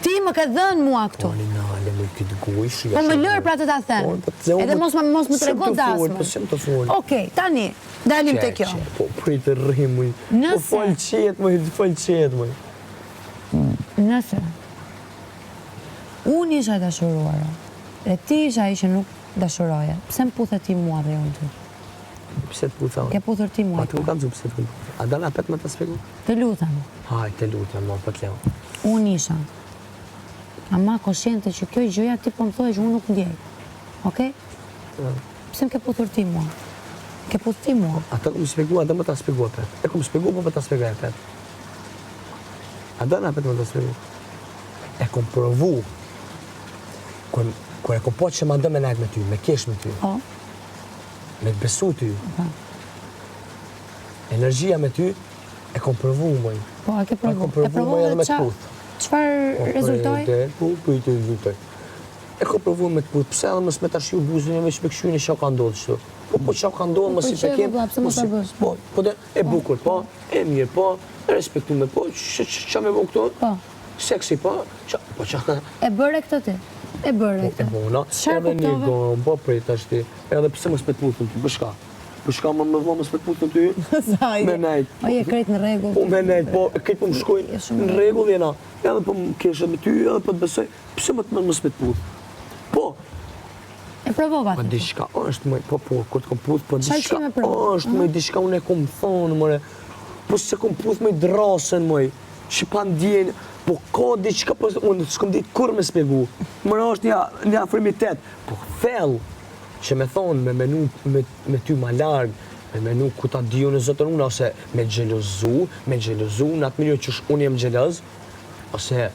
Ti më ke dhënë mua këtu. Po, Nale, më këtë gojsh. Po më lërë pra të ta them. Edhe mos më trego dasmën. Po, sem të folë. Okej, tani, dalim te kjo. Po, pritë rrimuj. Po, falë qetë, mëj. Nëse unë isha dashuruara, e ti isha që nuk dashuroje, pse më puthe ti mua dhe unë ty? Pse të putha unë? Ke puthur ti mua. Pa të më kanë zupë se të putha. A da na pet me të spegu? Të lutem. Haj, të lutem, ma, po të leo. Unë isha. Ama koshente që kjo gjëja ti po më thoi që unë nuk ndjej. Okej? Pse më ke puthur ti mua? Ke puthur ti mua? Ata ku më spegu, a da më ta spegu pet. E ku më spegu, po më ta spegu e pet. A da na pet me të spegu. E kom provu. Kër e kom po që ma ndë me najtë me ty, me kesh me ty. Me të besu ty. Energjia me ty, e kom provu, mëj. Po, a ke provu? E kom provu, mëj, edhe me të puth. Qëfar rezultoj? Po, i të rezultoj. E kom provu me të puth. Pse edhe mësë me të shiu buzën e me që me këshyni që ka ndodhë qëto. Po që ka ndodhë, mësë i pekim. Po, e bukur, po, e mirë, po, e respektu me, po, që me bo këto? Po. Seksi, po, që... E bërë e këto ti? E bërë e këto? E bona, edhe një gomë, po prej të ashti, edhe pëse më s'pet putën ty, bëshka? Bëshka më vlo më s'pet putën ty? Me nejtë. O, je krejt në regull. Po, me nejtë, po, krejt po më shkojnë në regull jena, edhe po më keshe me ty, edhe po të besoj, pëse më s'pet putë? Po. E provova Po, ti? diçka është më, po, kur të kom putë, po, diçka Qa që me provo? është më, diçka unë e kom thonë, mëre, po se kom putë më i drasen, mëj, që pa ndjenë, po ka diçka, po unë s'kom ditë kur me spjegu. Mëra është një afrimitet, po thellë, që me thonë, me menu me ty ma largë, me menu ku ta diju në zotën unë, ose me gjelozu, në atë milion që unë jem gjelëz, ose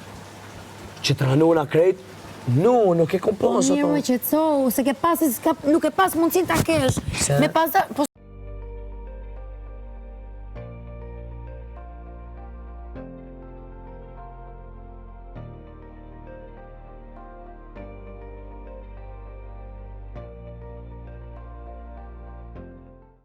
që të ranona krejt, nuk e kom pas ato. Mirë më qetësohu, se ke pasi, nuk e pas mundësin ta kesh. Me pas da...